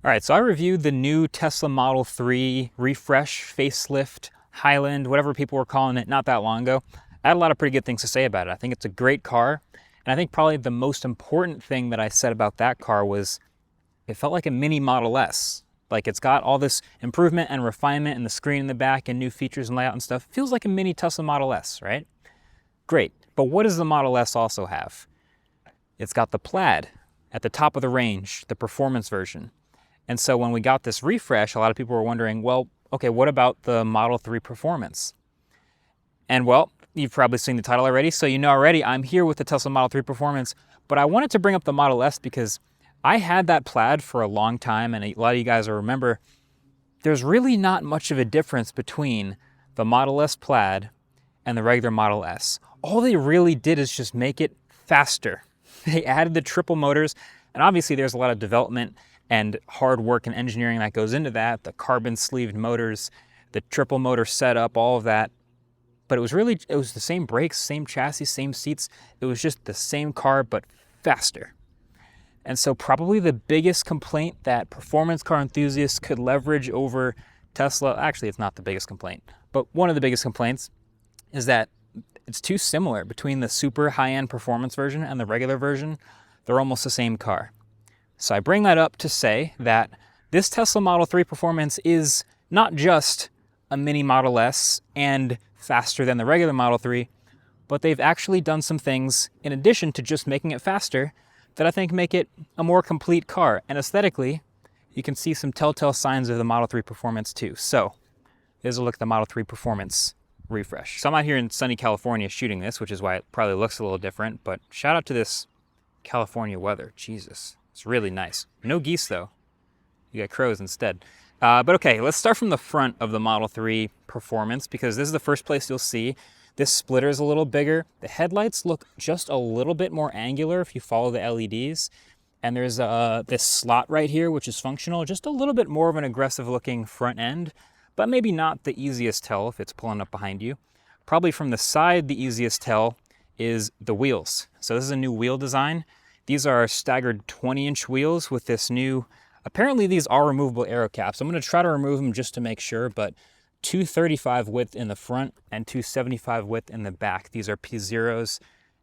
All right, so I reviewed the new Tesla Model 3 refresh, facelift, Highland, whatever people were calling it not that long ago. I had a lot of pretty good things to say about it. I think it's a great car. And I think probably the most important thing that I said about that car was it felt like a mini Model S. Like it's got all this improvement and refinement in the screen in the back and new features and layout and stuff. Feels like a mini Tesla Model S, right? Great. But what does the Model S also have? It's got the Plaid at the top of the range, the performance version. And so when we got this refresh, a lot of people were wondering, well, okay, what about the Model 3 Performance? And well, you've probably seen the title already, so you know already I'm here with the Tesla Model 3 Performance, but I wanted to bring up the Model S because I had that Plaid for a long time, and a lot of you guys will remember, there's really not much of a difference between the Model S Plaid and the regular Model S. All they really did is just make it faster. They added the triple motors, and obviously there's a lot of development and hard work and engineering that goes into that, the carbon sleeved motors, the triple motor setup, all of that. But it was the same brakes, same chassis, same seats. It was just the same car, but faster. And so probably the biggest complaint that performance car enthusiasts could leverage over Tesla, actually it's not the biggest complaint, but one of the biggest complaints is that it's too similar between the super high-end performance version and the regular version. They're almost the same car. So I bring that up to say that this Tesla Model 3 Performance is not just a mini Model S and faster than the regular Model 3, but they've actually done some things in addition to just making it faster that I think make it a more complete car. And aesthetically, you can see some telltale signs of the Model 3 Performance too. So here's a look at the Model 3 Performance refresh. So I'm out here in sunny California shooting this, which is why it probably looks a little different, but shout out to this California weather. Jesus. It's really nice. No geese though. You got crows instead. But okay, let's start from the front of the Model 3 Performance because this is the first place you'll see. This splitter is a little bigger. The headlights look just a little bit more angular if you follow the LEDs. And there's this slot right here, which is functional. Just a little bit more of an aggressive looking front end, but maybe not the easiest tell if it's pulling up behind you. Probably from the side, the easiest tell is the wheels. So this is a new wheel design. These are staggered 20-inch wheels with this new, apparently these are removable aero caps. I'm going to try to remove them just to make sure, but 235 width in the front and 275 width in the back. These are P0s,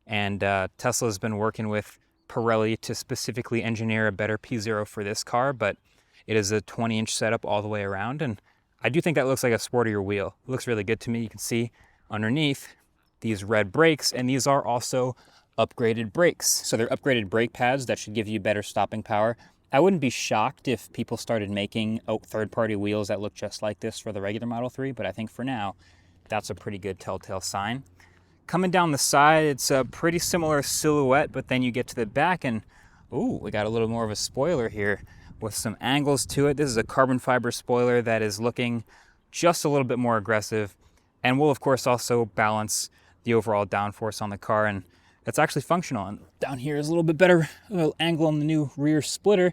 and Tesla's been working with Pirelli to specifically engineer a better P0 for this car, but it is a 20-inch setup all the way around, and I do think that looks like a sportier wheel. It looks really good to me. You can see underneath these red brakes, and these are also upgraded brakes. So they're upgraded brake pads that should give you better stopping power. I wouldn't be shocked if people started making third-party wheels that look just like this for the regular Model 3, but I think for now, that's a pretty good telltale sign. Coming down the side, it's a pretty similar silhouette, but then you get to the back and, ooh, we got a little more of a spoiler here with some angles to it. This is a carbon fiber spoiler that is looking just a little bit more aggressive and will, of course, also balance the overall downforce on the car, and it's actually functional. And down here is a little bit better angle on the new rear splitter.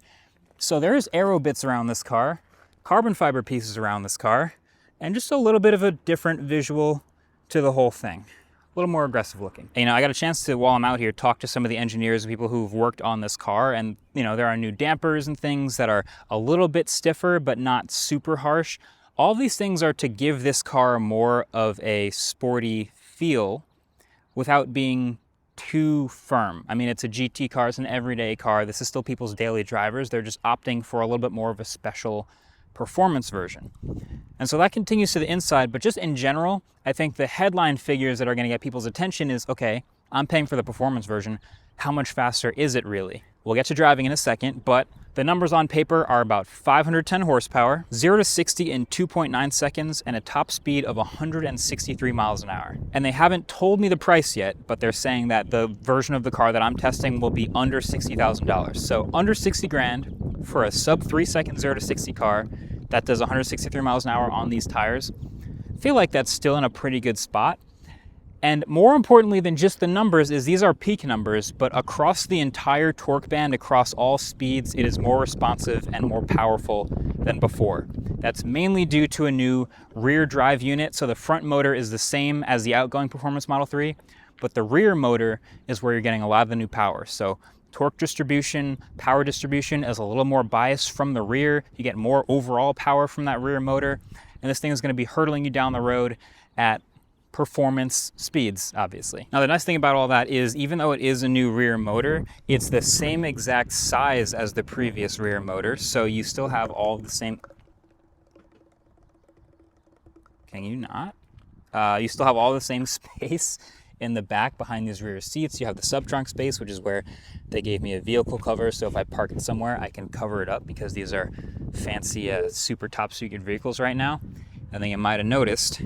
So there's aero bits around this car, carbon fiber pieces around this car, and just a little bit of a different visual to the whole thing. A little more aggressive looking. You know, I got a chance to, while I'm out here, talk to some of the engineers and people who've worked on this car, and you know, there are new dampers and things that are a little bit stiffer but not super harsh. All these things are to give this car more of a sporty feel without being too firm. I mean, it's a GT car, it's an everyday car. This is still people's daily drivers. They're just opting for a little bit more of a special performance version. And so that continues to the inside, but just in general, I think the headline figures that are going to get people's attention is, okay, I'm paying for the performance version. How much faster is it really? We'll get to driving in a second, but the numbers on paper are about 510 horsepower, 0 to 60 in 2.9 seconds, and a top speed of 163 miles an hour. And they haven't told me the price yet, but they're saying that the version of the car that I'm testing will be under $60,000. So under 60 grand for a sub 3 second 0 to 60 car that does 163 miles an hour on these tires. I feel like that's still in a pretty good spot. And more importantly than just the numbers is these are peak numbers, but across the entire torque band, across all speeds, it is more responsive and more powerful than before. That's mainly due to a new rear drive unit. So the front motor is the same as the outgoing Performance Model 3, but the rear motor is where you're getting a lot of the new power. So torque distribution, power distribution is a little more biased from the rear. You get more overall power from that rear motor. And this thing is going to be hurtling you down the road at performance speeds, obviously. Now, the nice thing about all that is, even though it is a new rear motor, it's the same exact size as the previous rear motor. So you still have all the same... Can you not? You still have all the same space in the back behind these rear seats. You have the sub-trunk space, which is where they gave me a vehicle cover. So if I park it somewhere, I can cover it up because these are fancy, super top secret vehicles right now. I think you might have noticed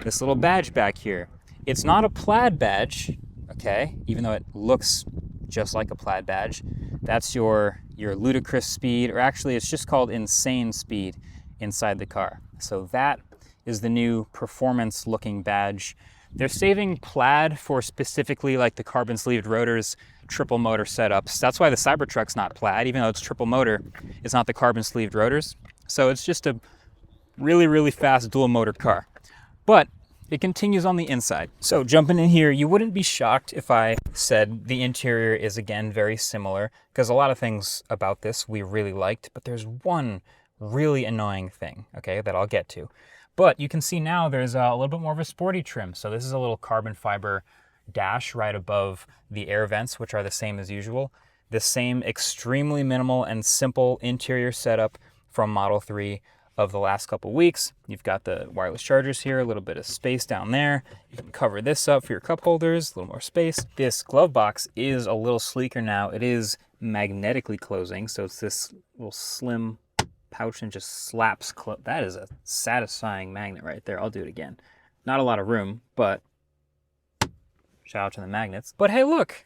this little badge back here. It's not a plaid badge, okay? Even though it looks just like a plaid badge. That's your ludicrous speed, or actually it's just called insane speed inside the car. So that is the new performance looking badge. They're saving plaid for specifically like the carbon sleeved rotors, triple motor setups. That's why the Cybertruck's not plaid, even though it's triple motor, it's not the carbon sleeved rotors. So it's just a really, really fast dual motor car. But it continues on the inside. So jumping in here, you wouldn't be shocked if I said the interior is again very similar, because a lot of things about this we really liked, but there's one really annoying thing, okay, that I'll get to. But you can see now there's a little bit more of a sporty trim. So this is a little carbon fiber dash right above the air vents, which are the same as usual. The same extremely minimal and simple interior setup from Model 3 of the last couple weeks. You've got the wireless chargers here, a little bit of space down there. You can cover this up for your cup holders, a little more space. This glove box is a little sleeker now. It is magnetically closing, so it's this little slim pouch and just slaps close. That is a satisfying magnet right there. I'll do it again. Not a lot of room, but shout out to the magnets. But hey, look,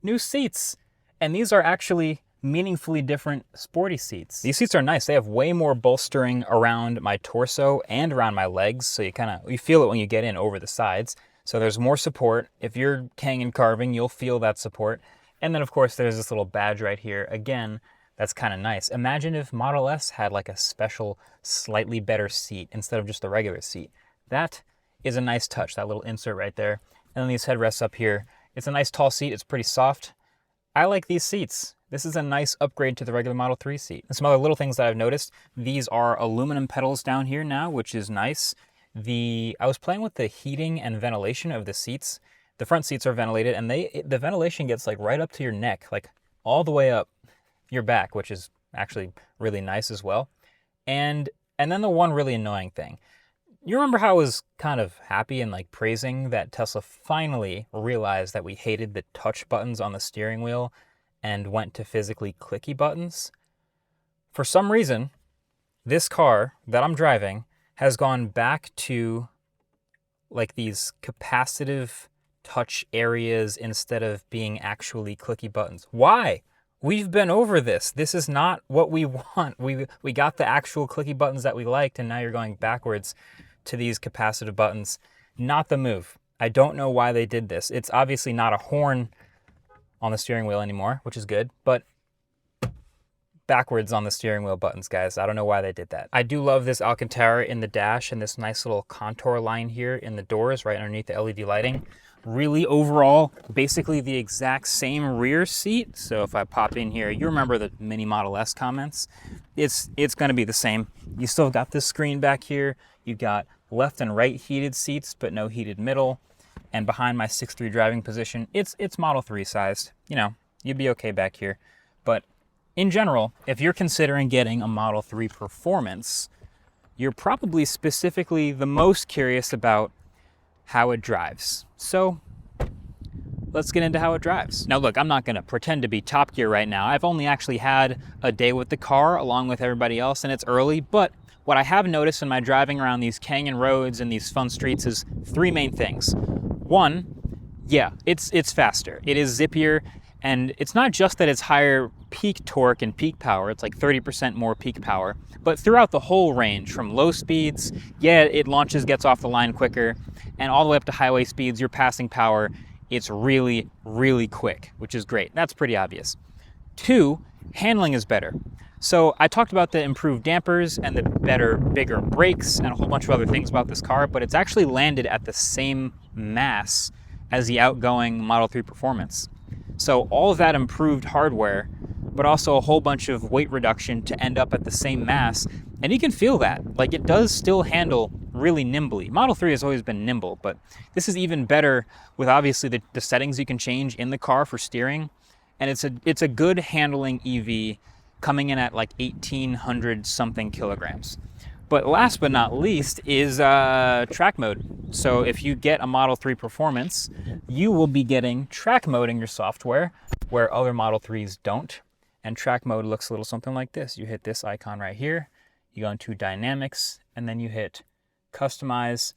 new seats. And these are actually meaningfully different sporty seats. These seats are nice. They have way more bolstering around my torso and around my legs. So you feel it when you get in over the sides. So there's more support. If you're Kangen carving, you'll feel that support. And then of course there's this little badge right here. Again, that's kind of nice. Imagine if Model S had like a special, slightly better seat instead of just the regular seat. That is a nice touch, that little insert right there. And then these headrests up here. It's a nice tall seat. It's pretty soft. I like these seats. This is a nice upgrade to the regular Model 3 seat. And some other little things that I've noticed. These are aluminum pedals down here now, which is nice. I was playing with the heating and ventilation of the seats. The front seats are ventilated, and the ventilation gets like right up to your neck, like all the way up your back, which is actually really nice as well. And then the one really annoying thing. You remember how I was kind of happy and like praising that Tesla finally realized that we hated the touch buttons on the steering wheel and went to physically clicky buttons? For some reason, this car that I'm driving has gone back to like these capacitive touch areas instead of being actually clicky buttons. Why? We've been over this. This is not what we want. We got the actual clicky buttons that we liked, and now you're going backwards to these capacitive buttons. Not the move. I don't know why they did this. It's obviously not a horn on the steering wheel anymore, which is good, but backwards on the steering wheel buttons, guys. I don't know why they did that. I do love this Alcantara in the dash and this nice little contour line here in the doors right underneath the LED lighting. Really overall, basically the exact same rear seat. So if I pop in here, you remember the mini Model S comments. It's gonna be the same. You still got this screen back here. You got left and right heated seats, but no heated middle. And behind my 6'3" driving position, it's Model 3 sized. You know, you'd be okay back here. But in general, if you're considering getting a Model 3 Performance, you're probably specifically the most curious about how it drives. So let's get into how it drives. Now look, I'm not gonna pretend to be Top Gear right now. I've only actually had a day with the car along with everybody else, and it's early, but what I have noticed in my driving around these Kangen roads and these fun streets is three main things. One, yeah, it's faster. It is zippier, and it's not just that it's higher peak torque and peak power, it's like 30% more peak power, but throughout the whole range, from low speeds, yeah, it launches, gets off the line quicker, and all the way up to highway speeds, your passing power, it's really, really quick, which is great. That's pretty obvious. Two, handling is better. So I talked about the improved dampers and the better, bigger brakes and a whole bunch of other things about this car, but it's actually landed at the same mass as the outgoing Model 3 Performance. So all of that improved hardware, but also a whole bunch of weight reduction to end up at the same mass. And you can feel that. Like, it does still handle really nimbly. Model 3 has always been nimble, but this is even better with obviously the settings you can change in the car for steering. And it's a good handling EV coming in at like 1,800 something kilograms. But last but not least is track mode. So if you get a Model 3 Performance, you will be getting track mode in your software where other Model 3s don't. And track mode looks a little something like this. You hit this icon right here, you go into Dynamics, and then you hit Customize,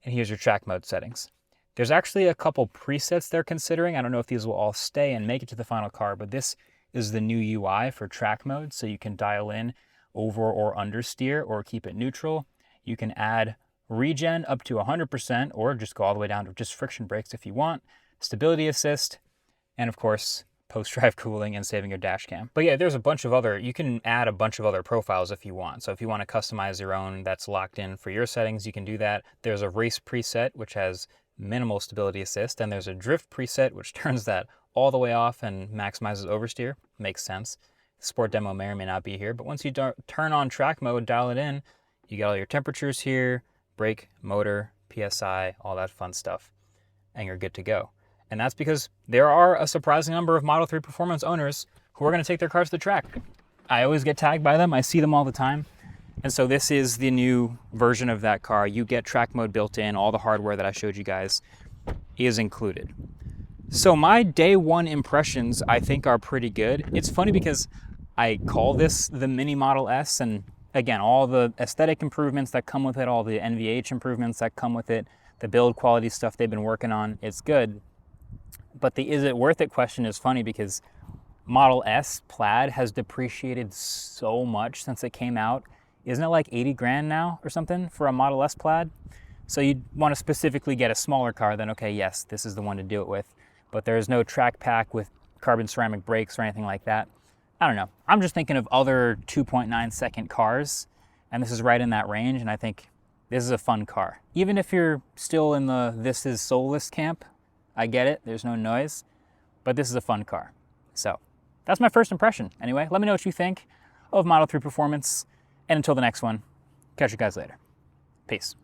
and here's your track mode settings. There's actually a couple presets they're considering. I don't know if these will all stay and make it to the final car, but this is the new UI for track mode, so you can dial in over or understeer or keep it neutral. You can add regen up to 100% or just go all the way down to just friction brakes if you want, stability assist, and of course, post-drive cooling and saving your dash cam. But yeah, there's a bunch of other, you can add a bunch of other profiles if you want. So if you want to customize your own that's locked in for your settings, you can do that. There's a race preset, which has minimal stability assist, and there's a drift preset, which turns that all the way off and maximizes oversteer. Makes sense. Sport demo may or may not be here, but once you turn on track mode, dial it in, you get all your temperatures here, brake, motor, PSI, all that fun stuff, and you're good to go. And that's because there are a surprising number of Model 3 Performance owners who are going to take their cars to the track. I always get tagged by them. I see them all the time. And so this is the new version of that car. You get track mode built in. All the hardware that I showed you guys is included. So my day one impressions, I think, are pretty good. It's funny because I call this the mini Model S, and again, all the aesthetic improvements that come with it, all the NVH improvements that come with it, the build quality stuff they've been working on, it's good. But the is it worth it question is funny because Model S Plaid has depreciated so much since it came out. Isn't it like 80 grand now or something for a Model S Plaid? So you'd want to specifically get a smaller car, then okay, yes, this is the one to do it with. But there's no track pack with carbon ceramic brakes or anything like that. I don't know. I'm just thinking of other 2.9 second cars, and this is right in that range, and I think this is a fun car. Even if you're still in the this is soulless camp, I get it, there's no noise, but this is a fun car. So that's my first impression. Anyway, let me know what you think of Model 3 Performance, and until the next one, catch you guys later. Peace.